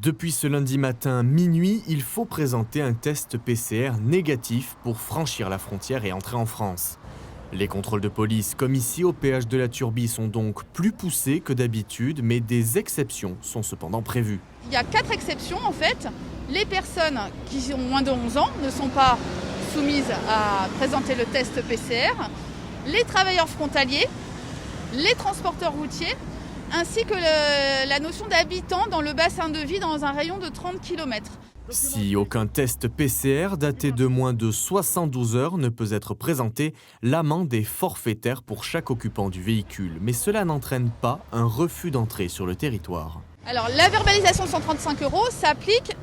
Depuis ce lundi matin, minuit, il faut présenter un test PCR négatif pour franchir la frontière et entrer en France. Les contrôles de police, comme ici au péage de la Turbie, sont donc plus poussés que d'habitude, mais des exceptions sont cependant prévues. Il y a 4 exceptions en fait. Les personnes qui ont moins de 11 ans ne sont pas soumises à présenter le test PCR. Les travailleurs frontaliers, les transporteurs routiers, ainsi que la notion d'habitants dans le bassin de vie dans un rayon de 30 km. Si aucun test PCR daté de moins de 72 heures ne peut être présenté, l'amende est forfaitaire pour chaque occupant du véhicule. Mais cela n'entraîne pas un refus d'entrée sur le territoire. Alors la verbalisation de 135 € s'applique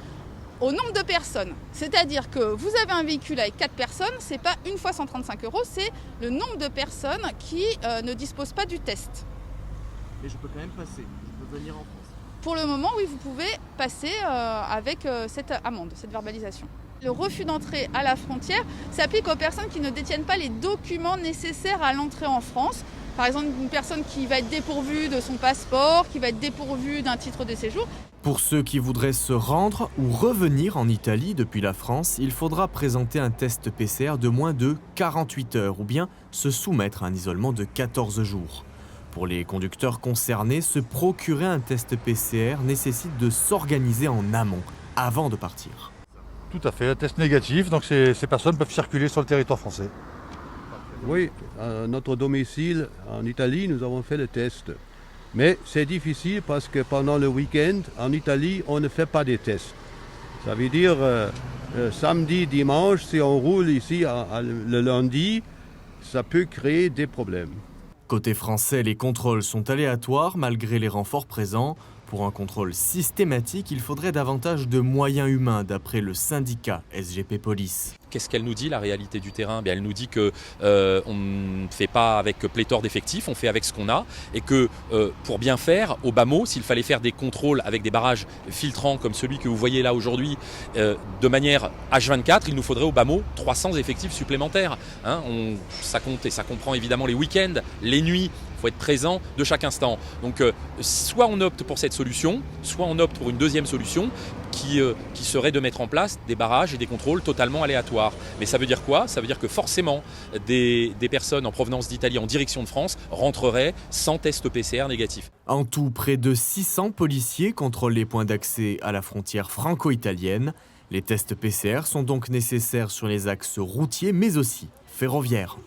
au nombre de personnes. C'est-à-dire que vous avez un véhicule avec 4 personnes, c'est pas une fois 135 €, c'est le nombre de personnes qui ne disposent pas du test. Mais je peux quand même passer, je peux venir en France. Pour le moment, oui, vous pouvez passer avec cette amende, cette verbalisation. Le refus d'entrée à la frontière s'applique aux personnes qui ne détiennent pas les documents nécessaires à l'entrée en France. Par exemple, une personne qui va être dépourvue de son passeport, qui va être dépourvue d'un titre de séjour. Pour ceux qui voudraient se rendre ou revenir en Italie depuis la France, il faudra présenter un test PCR de moins de 48 heures ou bien se soumettre à un isolement de 14 jours. Pour les conducteurs concernés, se procurer un test PCR nécessite de s'organiser en amont, avant de partir. Tout à fait, un test négatif, donc ces personnes peuvent circuler sur le territoire français. Oui, à notre domicile en Italie, nous avons fait le test. Mais c'est difficile parce que pendant le week-end, en Italie, on ne fait pas des tests. Ça veut dire samedi, dimanche, si on roule ici le lundi, ça peut créer des problèmes. Côté français, les contrôles sont aléatoires malgré les renforts présents. Pour un contrôle systématique, il faudrait davantage de moyens humains, d'après le syndicat SGP Police. Qu'est-ce qu'elle nous dit, la réalité du terrain ? Elle nous dit qu'on ne fait pas avec pléthore d'effectifs, on fait avec ce qu'on a. Et que pour bien faire, au bas mot, s'il fallait faire des contrôles avec des barrages filtrants comme celui que vous voyez là aujourd'hui, de manière H24, il nous faudrait au bas mot 300 effectifs supplémentaires. Ça compte et ça comprend évidemment les week-ends, les nuits. Il faut être présent de chaque instant. Donc soit on opte pour cette solution, soit on opte pour une deuxième solution qui serait de mettre en place des barrages et des contrôles totalement aléatoires. Mais ça veut dire quoi ? Ça veut dire que forcément des personnes en provenance d'Italie en direction de France rentreraient sans test PCR négatif. En tout, près de 600 policiers contrôlent les points d'accès à la frontière franco-italienne. Les tests PCR sont donc nécessaires sur les axes routiers mais aussi ferroviaires.